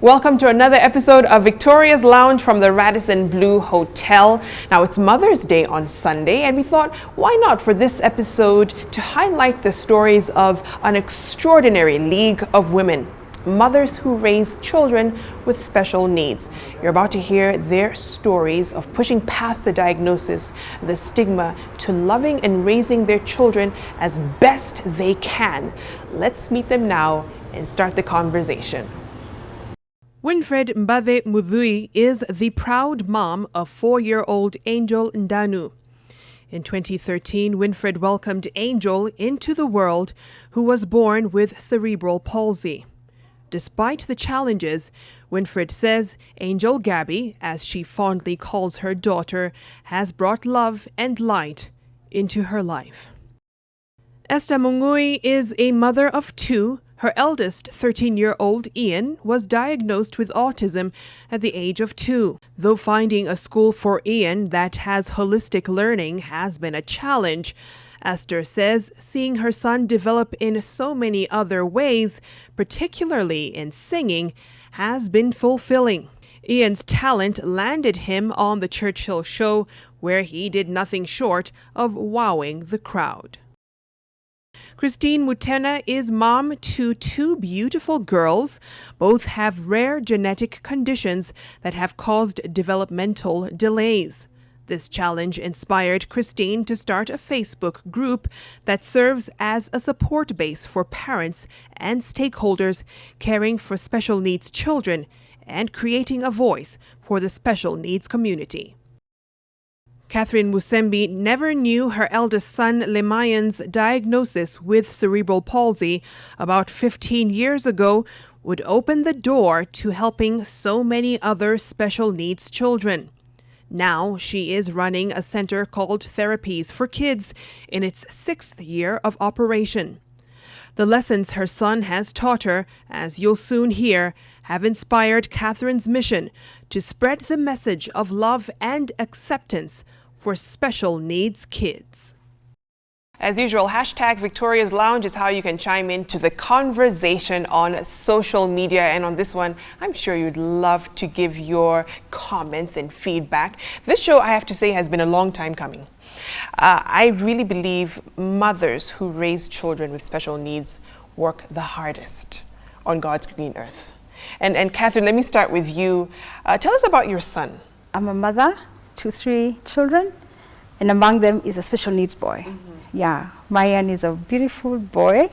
Welcome to another episode of Victoria's Lounge from the Radisson Blu Hotel. Now, it's Mother's Day on Sunday, and we thought, why not for this episode to highlight the stories of an extraordinary league of women, mothers who raise children with special needs. You're about to hear their stories of pushing past the diagnosis, the stigma, to loving and raising their children as best they can. Let's meet them now and start the conversation. Winfred Mbade Mudhui is the proud mom of 4-year-old Angel Ndanu. In 2013, Winfred welcomed Angel into the world, who was born with cerebral palsy. Despite the challenges, Winfred says Angel Gabby, as she fondly calls her daughter, has brought love and light into her life. Esther Mungui is a mother of 2. Her eldest, 13-year-old Ian, was diagnosed with autism at the age of 2. Though finding a school for Ian that has holistic learning has been a challenge, Esther says seeing her son develop in so many other ways, particularly in singing, has been fulfilling. Ian's talent landed him on the Churchill show, where he did nothing short of wowing the crowd. Christine Mutena is mom to 2 beautiful girls. Both have rare genetic conditions that have caused developmental delays. This challenge inspired Christine to start a Facebook group that serves as a support base for parents and stakeholders caring for special needs children and creating a voice for the special needs community. Catherine Musembi never knew her eldest son Lemayan's diagnosis with cerebral palsy about 15 years ago would open the door to helping so many other special needs children. Now she is running a center called Therapies for Kids in its 6th year of operation. The lessons her son has taught her, as you'll soon hear, have inspired Catherine's mission to spread the message of love and acceptance for special needs kids. As usual, hashtag Victoria's Lounge is how you can chime into the conversation on social media. And on this one, I'm sure you'd love to give your comments and feedback. This show, I have to say, has been a long time coming. I really believe mothers who raise children with special needs work the hardest on God's green earth. And Catherine, let me start with you. Tell us about your son. I'm a mother to 3 children, and among them is a special needs boy. Yeah, Mayan is a beautiful boy,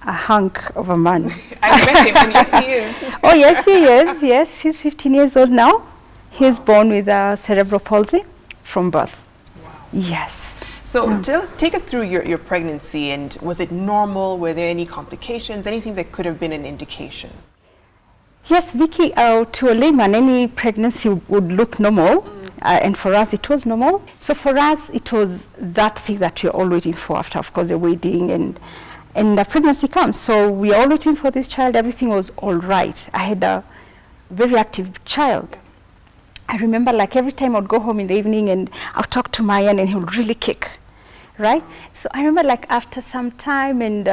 a hunk of a man. I met him, and yes, he is. Oh, yes, he is. Yes, he's 15 years old now. He was born with cerebral palsy from birth. Wow. Yes. So take us through your pregnancy, and was it normal? Were there any complications, anything that could have been an indication? Yes, Vicky, to a layman, any pregnancy would look normal. And for us, it was normal. So for us, it was that thing that we're all waiting for after, of course, the wedding and the pregnancy comes. So we are all waiting for this child. Everything was all right. I had a very active child. I remember, like, every time I'd go home in the evening and I'd talk to Mayan and he would really kick, right? So I remember, like, after some time, and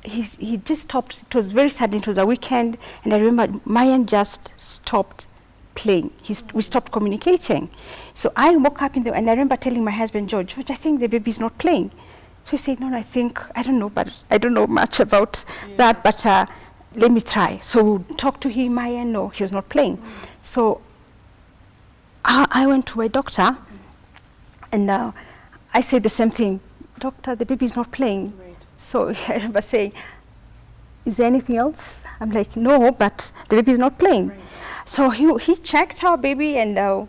he just stopped. It was very sudden. It was a weekend, and I remember Mayan just stopped playing. We stopped communicating. So I woke up and I remember telling my husband, George, I think the baby's not playing. So he said, no, I don't know, but I don't know much about that, but let me try. So talk to him, no, he was not playing. So I went to my doctor, and I said the same thing, doctor, the baby's not playing. Right. So I remember saying, is there anything else? I'm like, no, but the baby's not playing. Right. So he checked our baby, and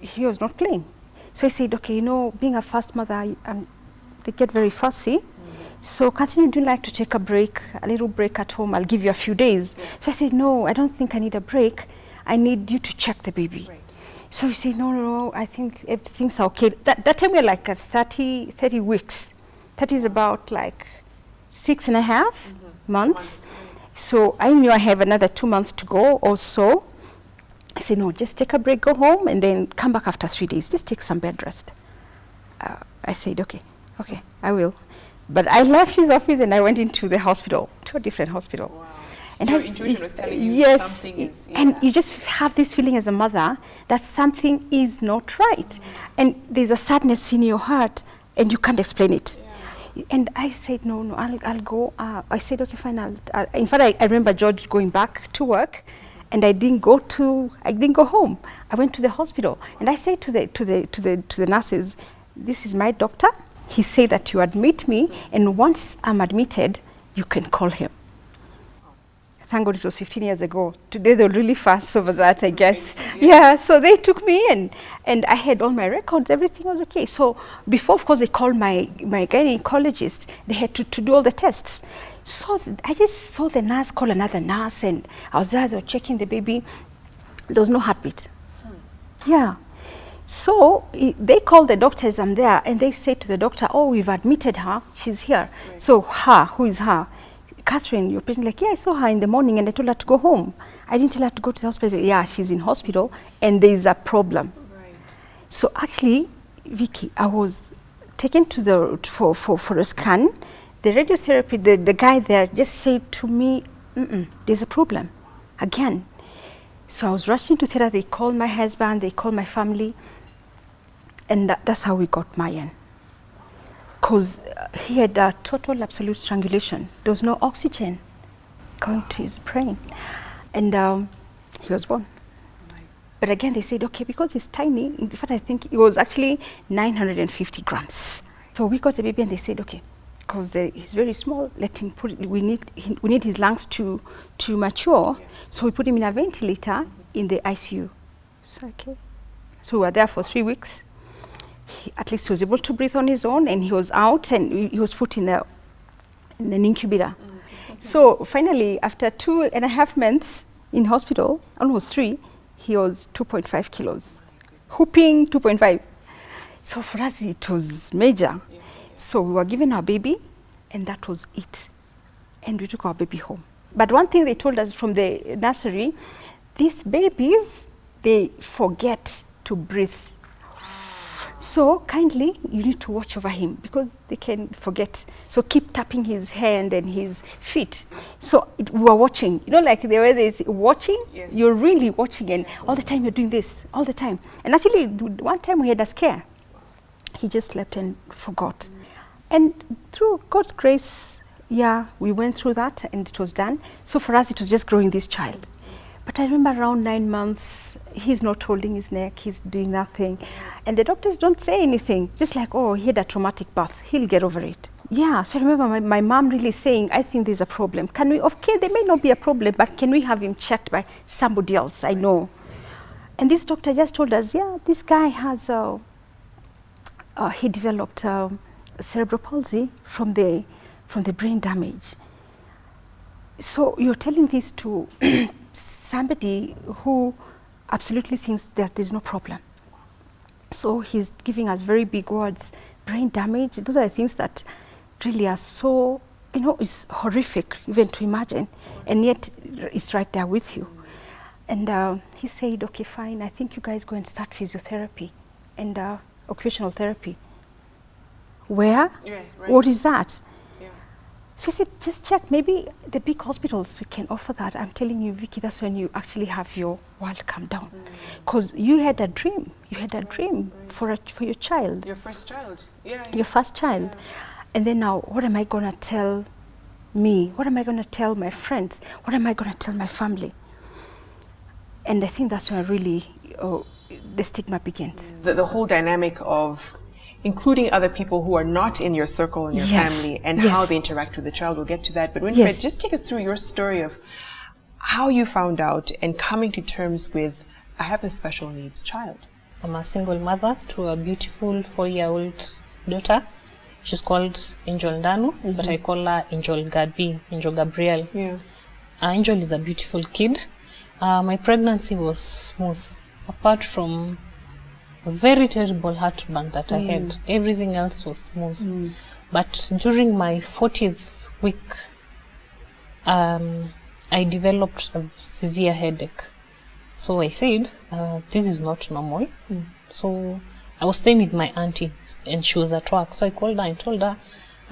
he was not playing. So he said, okay, being a first mother, they get very fussy. So Catherine, would you like to take a little break at home? I'll give you a few days. Yeah. So I said, no, I don't think I need a break. I need you to check the baby. Right. So he said, no, I think everything's okay. That time we were like at 30 weeks. That is about like 6.5 months. So I knew I have another 2 months to go or so. I said, no, just take a break, go home, and then come back after 3 days. Just take some bed rest. I said, okay, I will. But I left his office and I went into the hospital, to a different hospital. Wow. And your intuition was telling you yes, something is... Yeah. and you just have this feeling as a mother that something is not right. And there's a sadness in your heart and you can't explain it. Yeah. And I said, no, I'll go. I said, okay, fine. In fact, I remember George going back to work, and I didn't go home. I went to the hospital, and I said to the nurses, this is my doctor. He said that you admit me, and once I'm admitted, you can call him. Thank God it was 15 years ago. Today they're really fast over that, I guess. Yeah, so they took me in, and I had all my records, everything was okay. So before, of course, they called my gynecologist. They had to do all the tests. So I just saw the nurse call another nurse, and I was there, they were checking the baby. There was no heartbeat. Yeah. So they called the doctors, I'm there, and they said to the doctor, oh, we've admitted her, she's here. Right. So her, who is her? Catherine, your patient, like, yeah, I saw her in the morning and I told her to go home. I didn't tell her to go to the hospital. Yeah, she's in hospital and there's a problem. Right. So actually, Vicky, I was taken to for a scan. The radiotherapy, the guy there just said to me, there's a problem, again. So I was rushing to theatre. They called my husband, they called my family, and that's how we got Mayan. Because he had a total absolute strangulation. There was no oxygen going to his brain. And he was born. But again, they said, okay, because he's tiny, in fact, I think it was actually 950 grams. So we got the baby and they said, okay, because he's very small, let him put it, we need his lungs to mature. Yeah. So we put him in a ventilator in the ICU. So, okay. So we were there for 3 weeks. At least he was able to breathe on his own, and he was out, and he was put in an incubator. So finally, after 2.5 months in hospital, almost 3, he was 2.5 kilos, whooping 2.5. So for us, it was major. Yeah. So we were given our baby, and that was it. And we took our baby home. But one thing they told us from the nursery, these babies, they forget to breathe. So kindly, you need to watch over him because they can forget. So keep tapping his hand and his feet. So we were watching, you know, like the way they're watching, yes. You're really watching, and all the time you're doing this, all the time. And actually, one time we had a scare. He just slept and forgot. And through God's grace, yeah, we went through that and it was done. So for us, it was just growing this child. But I remember around 9 months, he's not holding his neck, he's doing nothing. And the doctors don't say anything, just like, oh, he had a traumatic birth, he'll get over it. Yeah, so I remember my mom really saying, I think there's a problem. Can we, okay, there may not be a problem, but can we have him checked by somebody else, I know. And this doctor just told us, yeah, this guy has, he developed cerebral palsy from the brain damage. So you're telling this to somebody who absolutely thinks that there's no problem. So he's giving us very big words, brain damage. Those are the things that really are so, you know, it's horrific even to imagine, and yet it's right there with you. And he said, okay, fine, I think you guys go and start physiotherapy and occupational therapy. Where? Yeah, right. What is that? Yeah. So he said, just check, maybe the big hospitals we can offer that. I'm telling you, Vicky, that's when you actually have your world come down. Because you had a dream. You had a dream for your child. Your first child. Yeah. Your first child. Yeah. And then now, what am I going to tell me? What am I going to tell my friends? What am I going to tell my family? And I think that's where really the stigma begins. The whole dynamic of including other people who are not in your circle and your family, and how they interact with the child. We'll get to that. But Winfred, just take us through your story of how you found out and coming to terms with, I have a special needs child. I'm a single mother to a beautiful 4-year-old daughter. She's called Angel Ndanu, but I call her Angel Gabi, Angel Gabriel. Yeah. Angel is a beautiful kid. My pregnancy was smooth, apart from a very terrible heartburn that I had. Everything else was smooth. But during my 40th week, I developed a severe headache. So I said, this is not normal. So I was staying with my auntie and she was at work. So I called her and told her,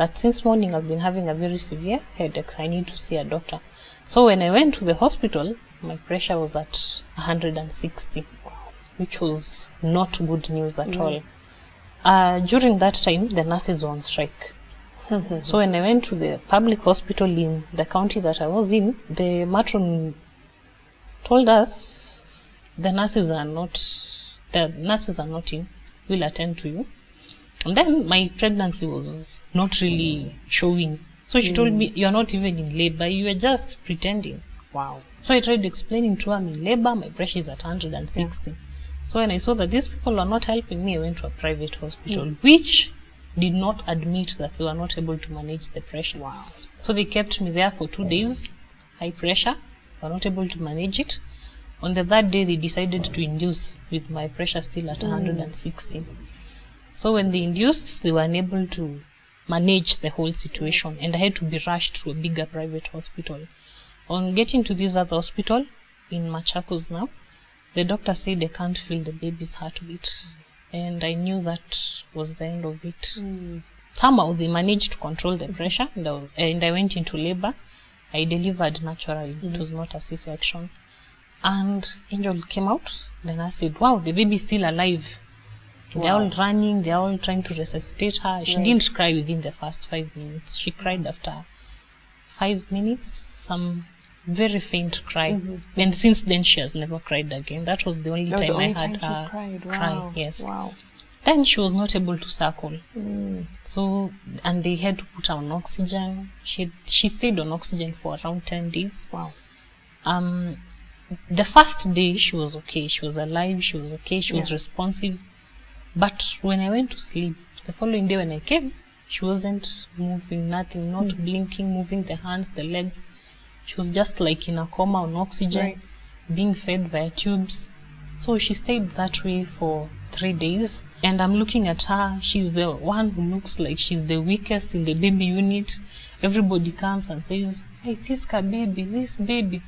that since morning I've been having a very severe headache. I need to see a doctor. So when I went to the hospital, my pressure was at 160, which was not good news at all. During that time, the nurses were on strike. So when I went to the public hospital in the county that I was in, the matron told us the nurses are not in, we'll attend to you. And then my pregnancy was not really showing. So she told me, you're not even in labor, you are just pretending. Wow. So I tried explaining to her, I'm in labor, my pressure is at 160. So when I saw that these people are not helping me, I went to a private hospital, which did not admit that they were not able to manage the pressure. Wow. So they kept me there for 2 days, high pressure, were not able to manage it. On the third day, they decided to induce with my pressure still at 160. So when they induced, they were unable to manage the whole situation, and I had to be rushed to a bigger private hospital. On getting to this other hospital in Machakos now, the doctor said I can't feel the baby's heartbeat, and I knew that was the end of it. Somehow they managed to control the pressure, and I went into labor. I delivered naturally. It was not a C-section. And Angel came out. Then I said, wow, the baby's still alive. They're all running. They're all trying to resuscitate her. She didn't cry within the first 5 minutes. She cried after 5 minutes, some very faint cry. And since then, she has never cried again. That was the only time I had her cry. Yes. Wow. Then she was not able to suckle. So, and they had to put her on oxygen. She stayed on oxygen for around 10 days. Wow. The first day, she was okay. She was alive. She was okay. She was responsive. But when I went to sleep, the following day when I came, she wasn't moving, nothing, not blinking, moving the hands, the legs. She was just like in a coma on oxygen, being fed via tubes. So she stayed that way for 3 days. And I'm looking at her. She's the one who looks like she's the weakest in the baby unit. Everybody comes and says, hey, this baby, this baby.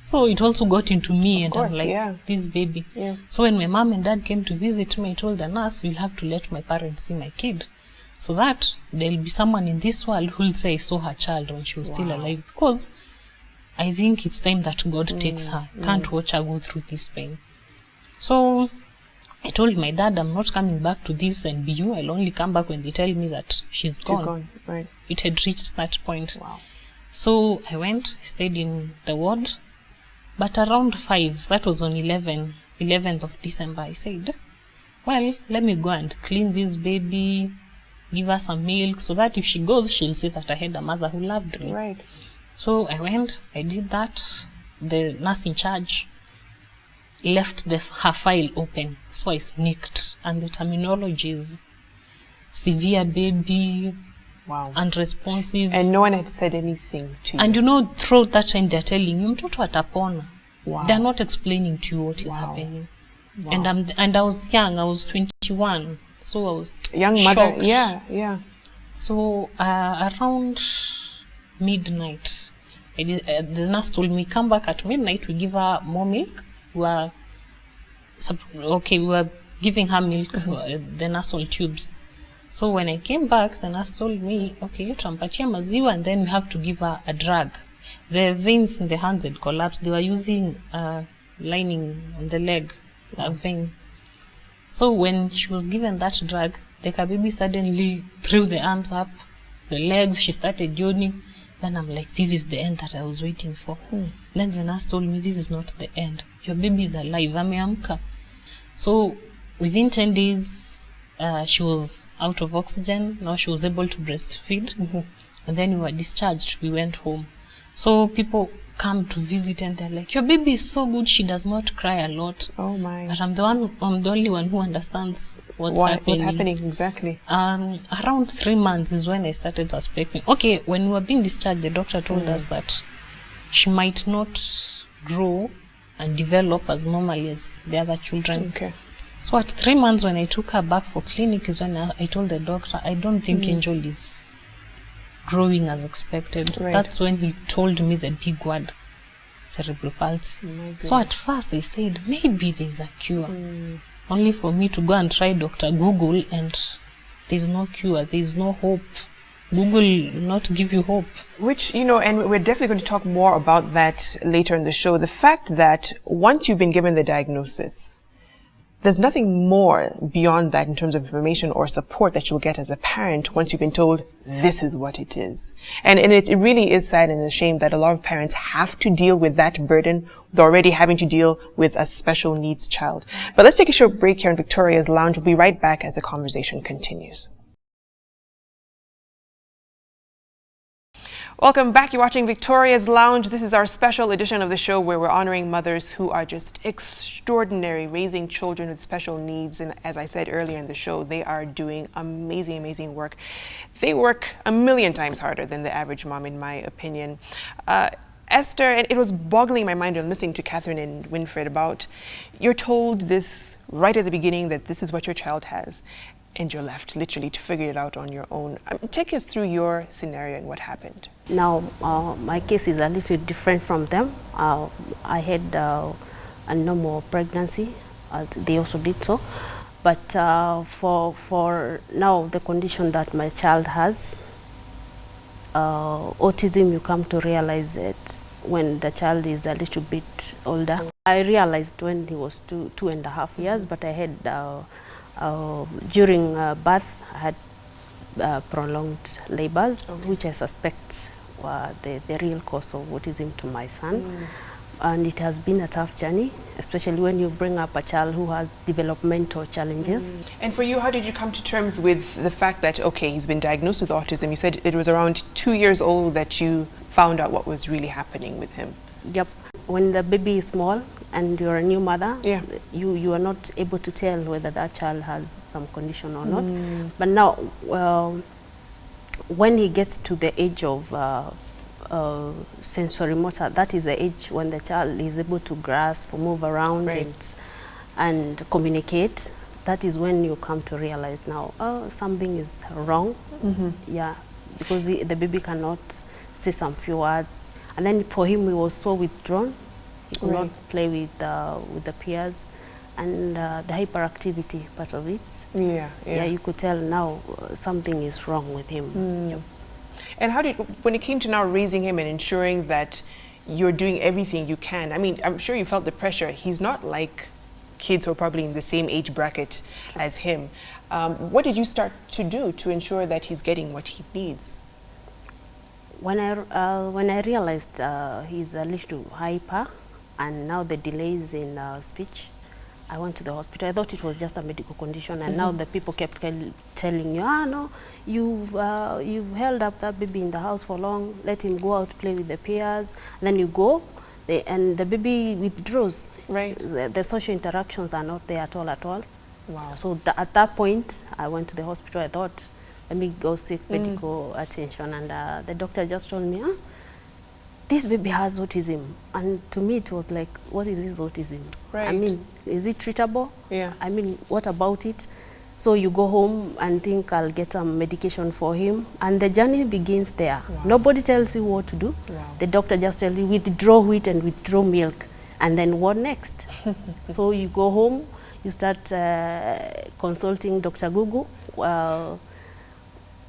So it also got into me, and I'm like, this baby. So when my mom and dad came to visit me, I told the nurse, you'll have to let my parents see my kid, so that there'll be someone in this world who'll say I saw her child when she was still alive, because I think it's time that God takes her. Can't watch her go through this pain. So I told my dad, I'm not coming back to this and be you. I'll only come back when they tell me that she's gone. Right. It had reached that point. Wow. So I went, stayed in the ward. But around 5, that was on 11th of December, I said, well, let me go and clean this baby, give her some milk, so that if she goes, she'll see that I had a mother who loved me. Right. So I went, I did that. The nurse in charge left her file open, so I sneaked. And the terminology is severe baby, unresponsive. And no one had said anything to you. And you know, throughout that time, they're telling you, mtoto atapona. They're not explaining to you what is happening. And I was young, I was 21. So I was young shocked. mother. Yeah. So around midnight, the nurse told me, come back at midnight, we give her more milk. We were giving her milk, the nasal tubes. So when I came back, the nurse told me, okay, tutampatia maziwa, and then we have to give her a drug. The veins in the hands had collapsed. They were using lining on the leg, a vein. So when she was given that drug, the baby suddenly threw the arms up, the legs, she started yawning. Then I'm like, this is the end that I was waiting for. Then the nurse told me, this is not the end. Your baby is alive, ameamka. So within 10 days, she was out of oxygen. Now she was able to breastfeed. And then we were discharged. We went home. So people come to visit and they're like, your baby is so good, she does not cry a lot. Oh my. But I'm the only one who understands what's happening. Exactly. Around 3 months is when I started suspecting. Okay, when we were being discharged, the doctor told us that she might not grow and develop as normally as the other children. Okay. So at 3 months, when I took her back for clinic, is when I told the doctor, I don't think Angel is growing as expected. Right. That's when he told me the big word, cerebral palsy. So at first I said, maybe there's a cure. Only for me to go and try Dr. Google, and there's no cure, there's no hope. Google will not give you hope. Which, you know, and we're definitely going to talk more about that later in the show. The fact that once you've been given the diagnosis, there's nothing more beyond that in terms of information or support that you'll get as a parent once you've been told this is what it is. And it really is sad and a shame that a lot of parents have to deal with that burden with already having to deal with a special needs child. But let's take a short break here in Victoria's Lounge. We'll be right back as the conversation continues. Welcome back. You're watching Victoria's Lounge. This is our special edition of the show where we're honoring mothers who are just extraordinary, raising children with special needs. And as I said earlier in the show, they are doing amazing, amazing work. They work a million times harder than the average mom, in my opinion. Esther, and it was boggling my mind when listening to Catherine and Winfred about, you're told this right at the beginning that this is what your child has, and you're left literally to figure it out on your own. Take us through your scenario and what happened. Now, my case is a little different from them. I had a normal pregnancy. They also did so. But for now, the condition that my child has, autism, you come to realize it when the child is a little bit older. I realized when he was 2.5 years, but I had during birth, I had prolonged labors, which I suspect were the real cause of autism to my son. And it has been a tough journey, especially when you bring up a child who has developmental challenges. And for you, how did you come to terms with the fact that, okay, he's been diagnosed with autism? You said it was around 2 years old that you found out what was really happening with him. Yep. When the baby is small and you're a new mother, yeah, you are not able to tell whether that child has some condition or not. But now, when he gets to the age of sensory motor, that is the age when the child is able to grasp, move around, right, and communicate. That is when you come to realize now, something is wrong. Yeah, because the baby cannot say some few words. And then for him, he was so withdrawn. He could not play with the peers, and the hyperactivity part of it. Yeah, you could tell now something is wrong with him. Yep. And how did, when it came to now raising him and ensuring that you're doing everything you can, I mean, I'm sure you felt the pressure. He's not like kids who are probably in the same age bracket as him. What did you start to do to ensure that he's getting what he needs? When I realized he's a little hyper, and now the delays in speech, I went to the hospital. I thought it was just a medical condition, and now the people kept telling you, no, you've held up that baby in the house for long. Let him go out play with the peers. And then you go, and the baby withdraws. Right. The social interactions are not there at all. Wow. So at that point, I went to the hospital. I thought, let me go seek medical attention, and the doctor just told me, this baby has autism. And to me, it was like, what is this autism? Right. I mean, is it treatable? Yeah. I mean, what about it? So you go home and think, I'll get some medication for him. And the journey begins there. Wow. Nobody tells you what to do. Wow. The doctor just tells you, withdraw wheat and withdraw milk. And then what next? So you go home, you start consulting Dr. Google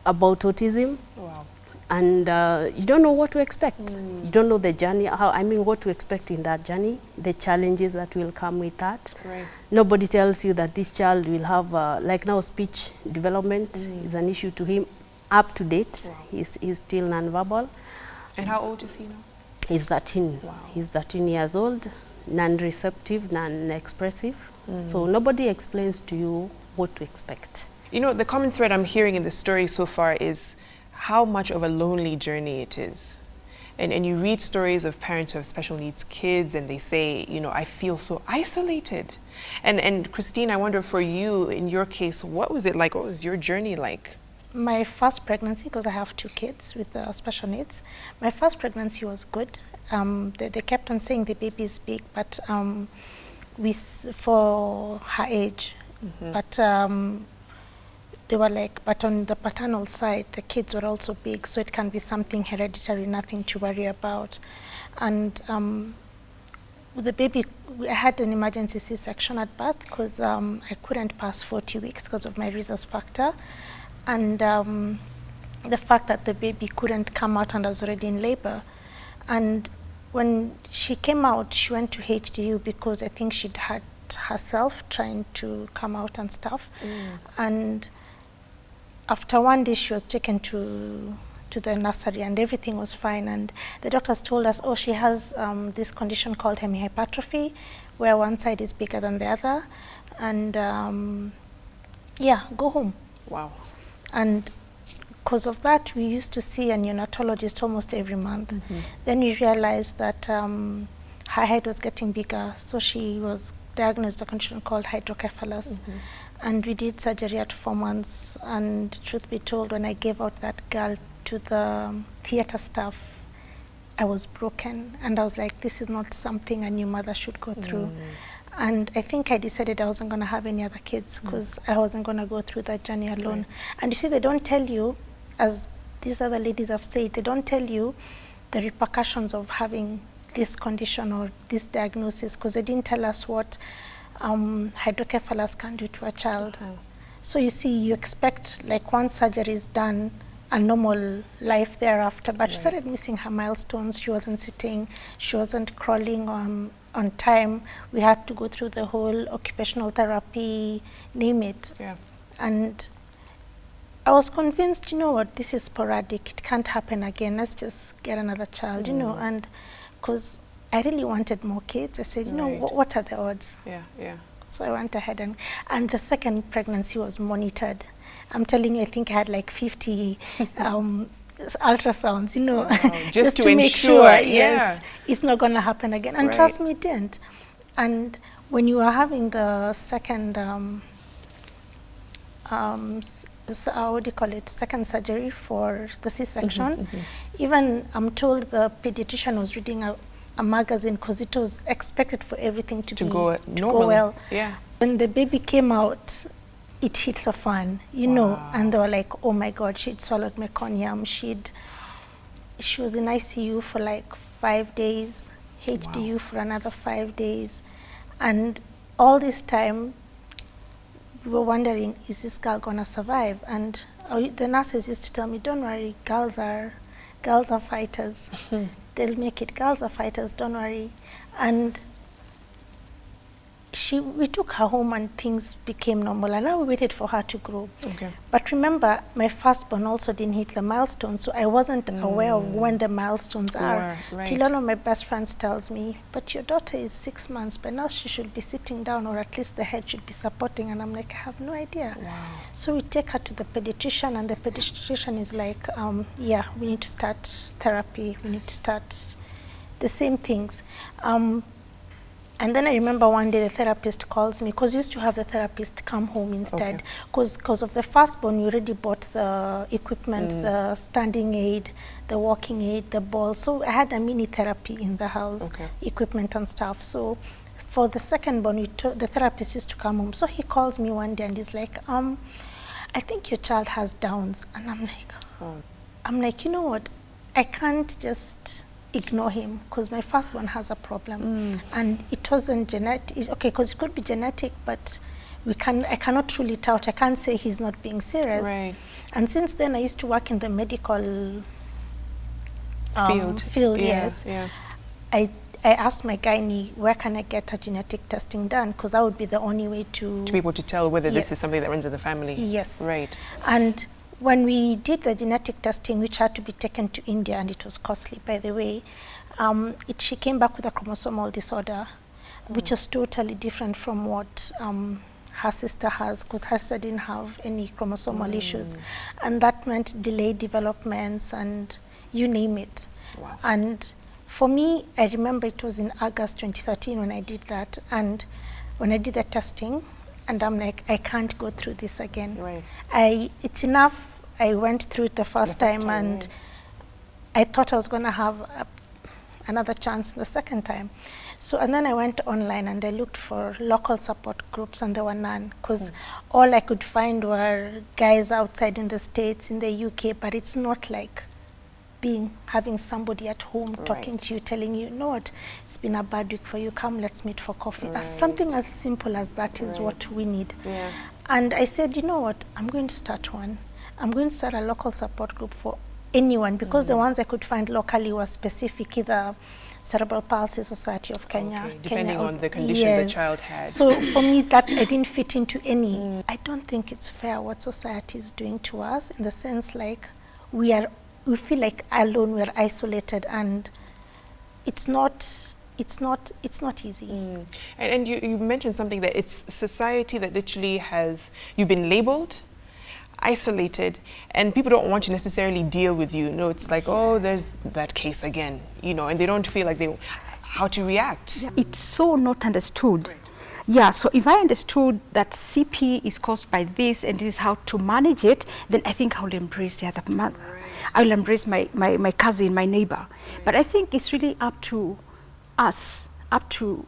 about autism. Wow. And you don't know what to expect. You don't know the journey, what to expect in that journey, the challenges that will come with that. Right. Nobody tells you that this child will have, like now, speech development is an issue to him. Up to date, wow, he's still nonverbal. And how old is he now? He's 13. Wow. He's 13 years old, non-receptive, non-expressive. So nobody explains to you what to expect. You know, the common thread I'm hearing in the story so far is how much of a lonely journey it is. And you read stories of parents who have special needs kids, and they say, you know, I feel so isolated. And Christine, I wonder for you, in your case, what was it like? What was your journey like? My first pregnancy, because I have 2 kids with special needs, my first pregnancy was good. They kept on saying the baby is big, but for her age. But they were like, but on the paternal side, the kids were also big, so it can be something hereditary, nothing to worry about. And with the baby, I had an emergency C-section at birth because I couldn't pass 40 weeks because of my rhesus factor. And the fact that the baby couldn't come out and was already in labor. And when she came out, she went to HDU because I think she'd had herself trying to come out and stuff. And after one day, she was taken to the nursery and everything was fine. And the doctors told us, oh, she has this condition called hemihypertrophy, where one side is bigger than the other. And yeah, go home. Wow. And because of that, we used to see a neonatologist almost every month. Then we realized that her head was getting bigger, so she was diagnosed with a condition called hydrocephalus. And we did surgery at 4 months, and truth be told, when I gave out that girl to the theatre staff, I was broken, and I was like, this is not something a new mother should go through. And I think I decided I wasn't going to have any other kids because I wasn't going to go through that journey alone. And you see, they don't tell you, as these other ladies have said, they don't tell you the repercussions of having this condition or this diagnosis, because they didn't tell us what hydrocephalus can do to a child. So you see, you expect, like, once surgery is done, a normal life thereafter, but she started missing her milestones. She wasn't sitting, she wasn't crawling on time. We had to go through the whole occupational therapy, name it. And I was convinced, you know what, this is sporadic, it can't happen again, let's just get another child, you know. And because I really wanted more kids, I said, you know, what are the odds? So I went ahead, and the second pregnancy was monitored. I'm telling you, I think I had like 50 ultrasounds, you know, just to make sure, yes, it's not going to happen again. And trust me, it didn't. And when you are having the second, what do you call it, second surgery for the C-section, even I'm told the pediatrician was reading a magazine because it was expected for everything to go well. When the baby came out, it hit the fan, you know, and they were like, oh my God, she'd swallowed meconium. She was in ICU for like 5 days, HDU for another 5 days. And all this time, we were wondering, is this girl gonna survive? And the nurses used to tell me, don't worry, girls are fighters. They'll make it. Girls are fighters, don't worry. And we took her home and things became normal, and now we waited for her to grow. But remember, my firstborn also didn't hit the milestone, so I wasn't aware of when the milestones are. Till one of my best friends tells me, but your daughter is 6 months, but now she should be sitting down, or at least the head should be supporting. And I'm like, I have no idea. So we take her to the pediatrician, and the pediatrician is like, yeah, we need to start therapy, we need to start the same things. And then I remember one day the therapist calls me, because we used to have the therapist come home instead, because of the firstborn, we already bought the equipment, the standing aid, the walking aid, the ball. So I had a mini therapy in the house, equipment and stuff. So for the secondborn, the therapist used to come home. So he calls me one day and he's like, I think your child has Downs. And I'm like, you know what, I can't just ignore him, because my firstborn has a problem, and it wasn't genetic. Okay, because it could be genetic, but I cannot rule it out. I can't say he's not being serious. And since then, I used to work in the medical field. Yes. I asked my gynae, where can I get a genetic testing done? Because that would be the only way to be able to tell whether this is something that runs in the family. And when we did the genetic testing, which had to be taken to India, and it was costly, by the way, she came back with a chromosomal disorder, which is totally different from what her sister has, because her sister didn't have any chromosomal issues. And that meant delayed developments and you name it. And for me, I remember it was in August 2013 when I did that. And when I did the testing, and I'm like, I can't go through this again. It's enough. I went through it the first time, and I thought I was going to have another chance the second time. So, and then I went online and I looked for local support groups, and there were none, because all I could find were guys outside in the States, in the UK, but it's not like having somebody at home talking to you, telling you, you know what, it's been a bad week for you, come, let's meet for coffee. Something as simple as that is what we need. And I said, you know what, I'm going to start one. I'm going to start a local support group for anyone, because the ones I could find locally were specific, either Cerebral Palsy Society of Kenya. Okay, depending Kenya, on the condition the child had. So for me, that I didn't fit into any. I don't think it's fair what society is doing to us, in the sense like we feel like alone, we're isolated, and it's not easy. And you mentioned something, that it's society that literally has, you've been labeled, isolated, and people don't want to necessarily deal with you. No, it's like, oh, there's that case again, you know, and they don't feel like how to react. Yeah. It's so not understood. Right. Yeah, so if I understood that CP is caused by this and this is how to manage it, then I think I will embrace the other mother. Right. I will embrace my cousin, my neighbor. Right. But I think it's really up to us, up to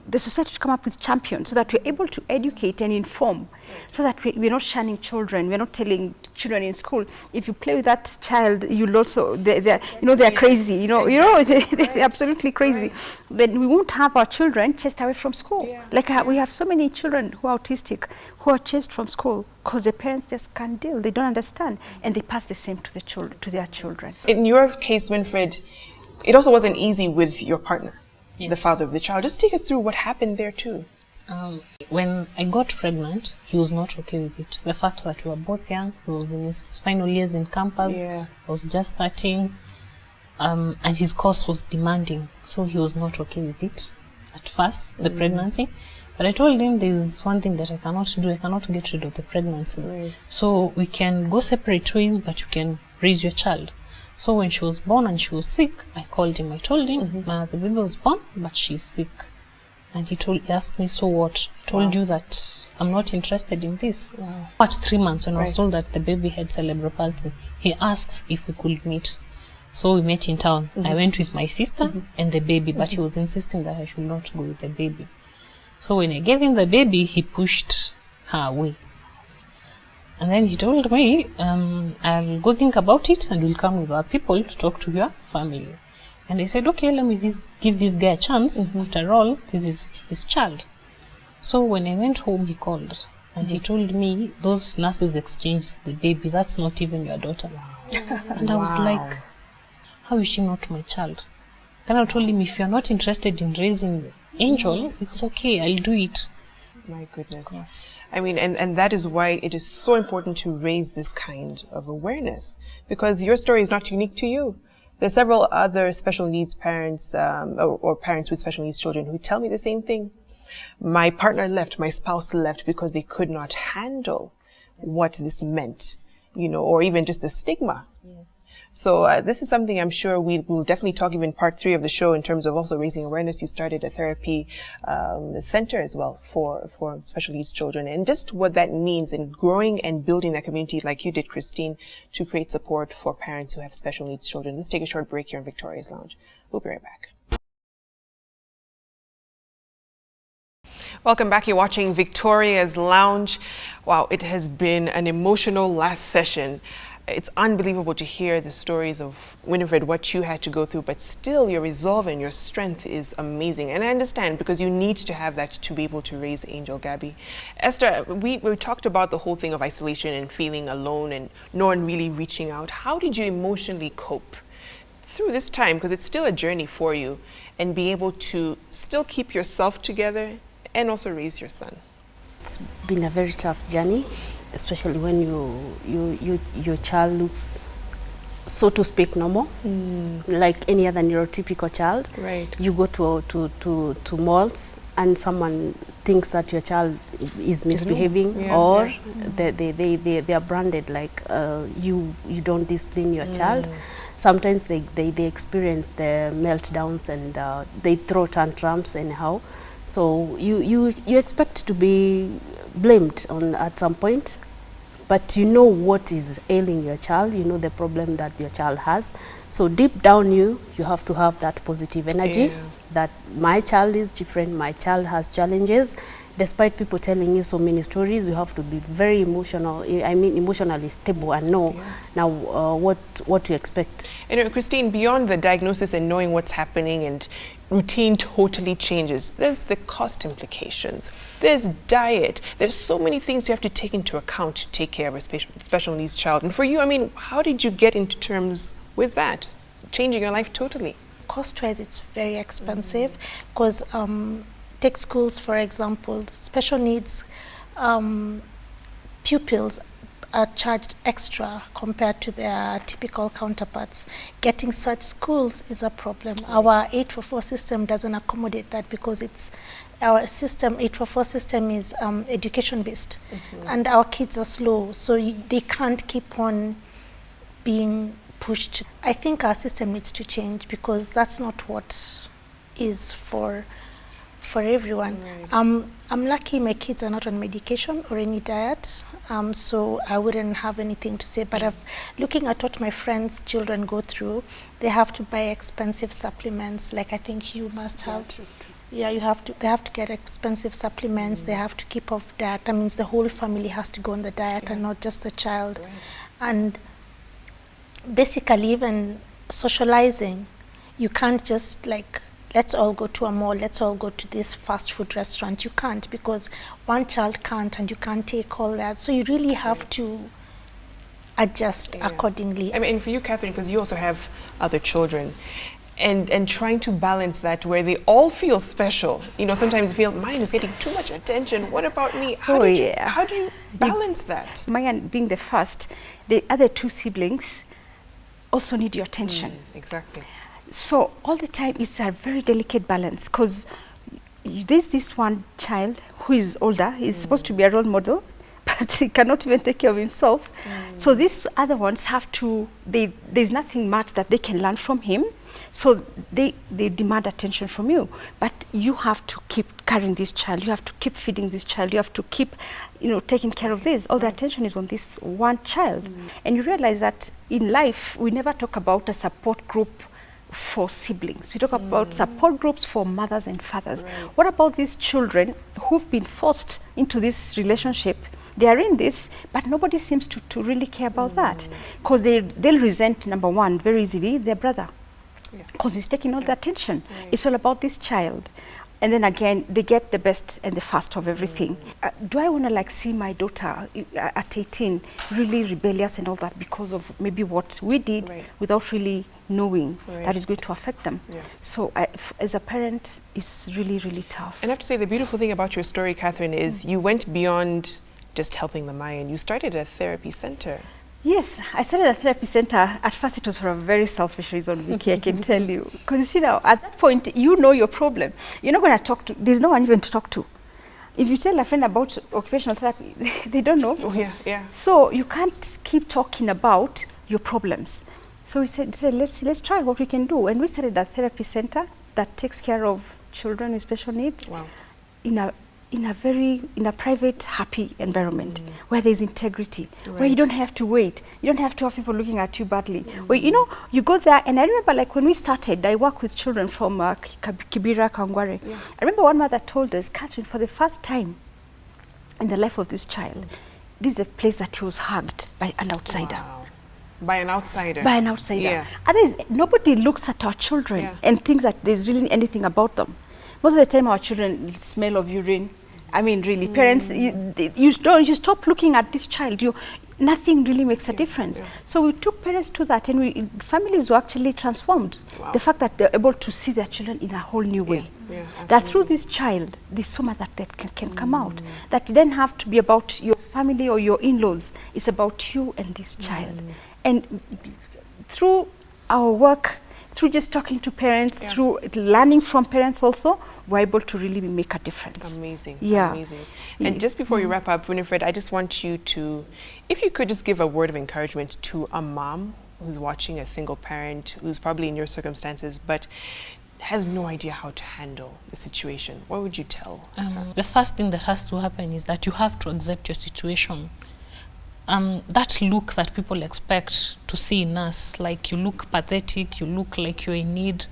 the society to come up with champions so that we're able to educate and inform, so that we're not shunning children. We're not telling children in school, if you play with that child, you'll also, they're crazy, they're absolutely crazy. Then we won't have our children chased away from school. Like we have so many children who are autistic, who are chased from school because their parents just can't deal, they don't understand, and they pass the same to their children. In your case, Winfred, it also wasn't easy with your partner. Yes. The father of the child. Just take us through what happened there too. When I got pregnant, he was not okay with it. The fact that we were both young, he was in his final years in campus, I was just starting, and his course was demanding, so he was not okay with it at first, the pregnancy. But I told him there's one thing that I cannot do, I cannot get rid of the pregnancy. Right. So we can go separate ways, but you can raise your child. So when she was born and she was sick, I called him. I told him, the baby was born, but she's sick. And he asked me, so what? I told you that I'm not interested in this. At 3 months, when I was told that the baby had cerebral palsy, he asked if we could meet. So we met in town. I went with my sister and the baby, but he was insisting that I should not go with the baby. So when I gave him the baby, he pushed her away. And then he told me, I'll go think about it and we'll come with our people to talk to your family. And I said, okay, let me give this guy a chance. After all, this is his child. So when I went home, he called and he told me, those nurses exchanged the baby. That's not even your daughter. And I was like, how is she not my child? Then I told him, if you're not interested in raising Angel, it's okay, I'll do it. My goodness. Yes. I mean, and that is why it is so important to raise this kind of awareness, because your story is not unique to you. There are several other special needs parents or parents with special needs children who tell me the same thing. My partner left, my spouse left because they could not handle what this meant, or even just the stigma. Yes. So this is something I'm sure we will definitely talk even part 3 of the show in terms of also raising awareness. You started a therapy center as well for special needs children, and just what that means in growing and building that community like you did, Christine, to create support for parents who have special needs children. Let's take a short break here in Victoria's Lounge. We'll be right back. Welcome back. You're watching Victoria's Lounge. Wow, it has been an emotional last session. It's unbelievable to hear the stories of Winfred, what you had to go through, but still your resolve and your strength is amazing. And I understand, because you need to have that to be able to raise Angel Gabby. Esther, we talked about the whole thing of isolation and feeling alone and no one really reaching out. How did you emotionally cope through this time? Because it's still a journey for you, and be able to still keep yourself together and also raise your son. It's been a very tough journey, especially when your child looks, so to speak, normal, like any other neurotypical child. Right. You go to malls and someone thinks that your child is misbehaving, or they are branded like you don't discipline your child. Sometimes they experience the meltdowns and they throw tantrums anyhow. So you expect to be blamed at some point, but you know what is ailing your child, you know the problem that your child has. So deep down you have to have that positive energy, that my child is different, my child has challenges, despite people telling you so many stories, you have to be very emotional, emotionally stable and know now what to expect. And Christine, beyond the diagnosis and knowing what's happening and routine totally changes, there's the cost implications, there's diet, there's so many things you have to take into account to take care of a special needs child. And for you, how did you get into terms with that, changing your life totally? Cost-wise, it's very expensive because take schools, for example, special needs pupils are charged extra compared to their typical counterparts. Getting such schools is a problem. Our 844 system doesn't accommodate that because our system, 844 system is education based, and our kids are slow, so they can't keep on being pushed. I think our system needs to change because that's not what is for everyone. Right. I'm lucky my kids are not on medication or any diet, so I wouldn't have anything to say, but looking at what my friends' children go through, they have to buy expensive supplements, like I think you must have. True. Yeah, they have to get expensive supplements, they have to keep off diet. That means the whole family has to go on the diet and not just the child. Right. And basically even socializing, you can't just like, let's all go to a mall, let's all go to this fast food restaurant. You can't, because one child can't and you can't take all that. So you really have to adjust accordingly. And for you, Catherine, because you also have other children, and trying to balance that where they all feel special. Sometimes you feel, mine is getting too much attention. What about me? How do you balance that? Mine being the first, the other two siblings also need your attention. Exactly. So all the time it's a very delicate balance, because there's this one child who is older, he's supposed to be a role model, but he cannot even take care of himself. So these other ones have to, there's nothing much that they can learn from him. So they demand attention from you, but you have to keep carrying this child, you have to keep feeding this child, you have to keep, taking care of this. All the attention is on this one child. And you realize that in life, we never talk about a support group for siblings. We talk about support groups for mothers and fathers. Right. What about these children who've been forced into this relationship? They are in this, but nobody seems to really care about that, because they'll resent, number one, very easily, their brother, because he's taking all the attention. Right. It's all about this child. And then again, they get the best and the first of everything. Do I want to see my daughter at 18 really rebellious and all that because of maybe what we did without really knowing that is going to affect them? So as a parent, it's really, really tough. And I have to say, the beautiful thing about your story, Catherine, is you went beyond just helping the Mayan. You started a therapy center. Yes, I started a therapy center. At first, it was for a very selfish reason, Vicky, I can tell you. Because you see now, at that point, you know your problem. You're not going to talk to, there's no one even to talk to. If you tell a friend about occupational therapy, they don't know. Oh, yeah. So you can't keep talking about your problems. So we said let's try what we can do. And we started a therapy center that takes care of children with special needs in a private, happy environment where there's integrity, where you don't have to wait, you don't have to have people looking at you badly. Where you go there, and I remember when we started, I work with children from Kibera, Kangware. I remember one mother told us, Catherine, for the first time in the life of this child, this is a place that he was hugged by an outsider. Wow. By an outsider? By an outsider. Yeah. Otherwise, nobody looks at our children and thinks that there's really anything about them. Most of the time, our children smell of urine. I mean, really, parents, you stop looking at this child. Nothing really makes a difference. So we took parents to that, and families were actually transformed. Wow. The fact that they're able to see their children in a whole new way. That through this child, there's so much that can come out. That it doesn't have to be about your family or your in-laws. It's about you and this child. And through our work, through just talking to parents, through learning from parents also, we're able to really make a difference. Amazing. Amazing. And just before you wrap up, Winifred, I just want you to, if you could just give a word of encouragement to a mom who's watching, a single parent who's probably in your circumstances, but has no idea how to handle the situation, what would you tell her? The first thing that has to happen is that you have to accept your situation. That look that people expect to see in us, like you look pathetic, you look like you're in need,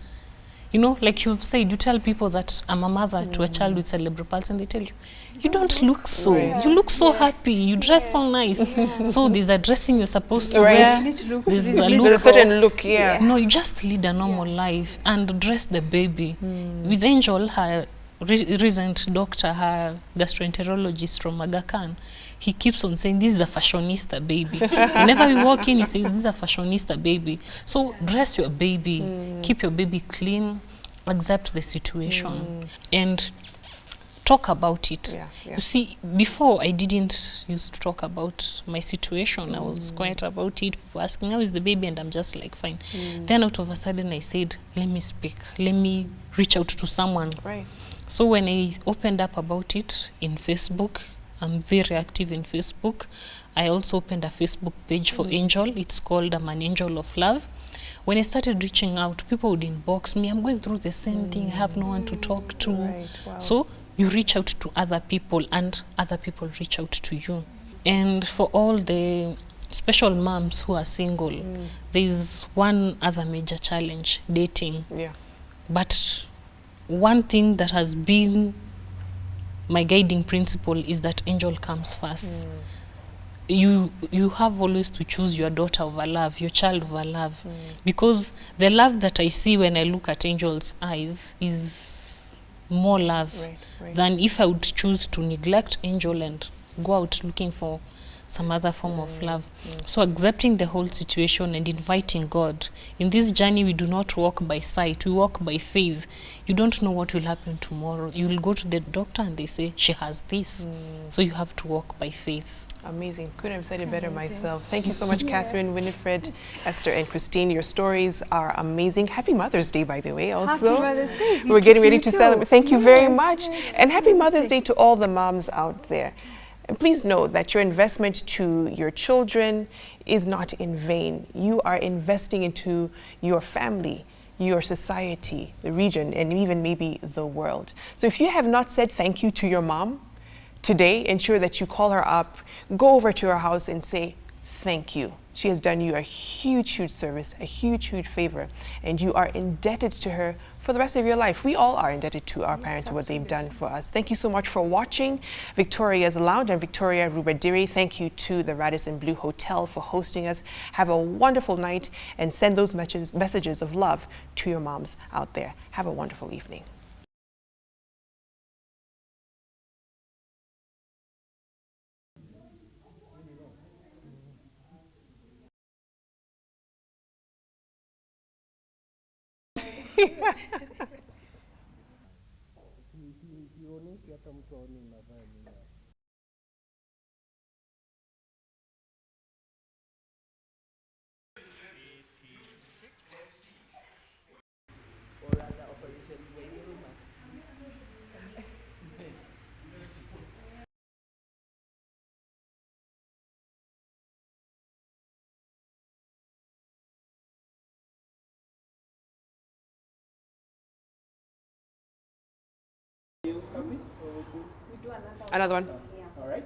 You know, like you've said, you tell people that I'm a mother to a child with cerebral palsy, and they tell you, you don't look so. You look so happy. You dress so nice. So there's a dressing you're supposed to wear. There's a look. There's a certain look, No, you just lead a normal life and dress the baby. With Angel, her recent doctor, her gastroenterologist from Aga Khan, he keeps on saying, this is a fashionista baby. Whenever we walk in, he says, this is a fashionista baby. So dress your baby, keep your baby clean, accept the situation, and talk about it. You see, before I didn't used to talk about my situation. I was quiet about it. People asking, how is the baby? And I'm just like, fine. Then out of a sudden I said, let me speak. Let me reach out to someone. So when I opened up about it in Facebook, I'm very active in Facebook. I also opened a Facebook page for Angel. It's called I'm an Angel of Love. When I started reaching out, people would inbox me, I'm going through the same thing, I have no one to talk to. So you reach out to other people and other people reach out to you. And for all the special moms who are single, there's one other major challenge, dating. But one thing that has been my guiding principle is that Angel comes first. You have always to choose your daughter over love, your child over love. Because the love that I see when I look at Angel's eyes is more love than if I would choose to neglect Angel and go out looking for some other form of love. So accepting the whole situation and inviting God. In this journey, we do not walk by sight, we walk by faith. You don't know what will happen tomorrow. You will go to the doctor and they say, she has this. So you have to walk by faith. Amazing. Couldn't have said it better myself. Thank you so much, Catherine, Winifred, Esther, and Christine. Your stories are amazing. Happy Mother's Day, by the way, also. Happy Mother's Day. We're getting ready to celebrate. Thank you very much. And happy Mother's Day to all the moms out there. And please know that your investment to your children is not in vain. You are investing into your family, your society, the region, and even maybe the world. So if you have not said thank you to your mom today, ensure that you call her up, go over to her house and say thank you. She has done you a huge, huge service, a huge, huge favor, and you are indebted to her for the rest of your life. We all are indebted to our parents for what they've done for us. Thank you so much for watching Victoria's Lounge. I'm Victoria Rubadiri. Thank you to the Radisson Blu Hotel for hosting us. Have a wonderful night and send those messages of love to your moms out there. Have a wonderful evening. Another one. All right.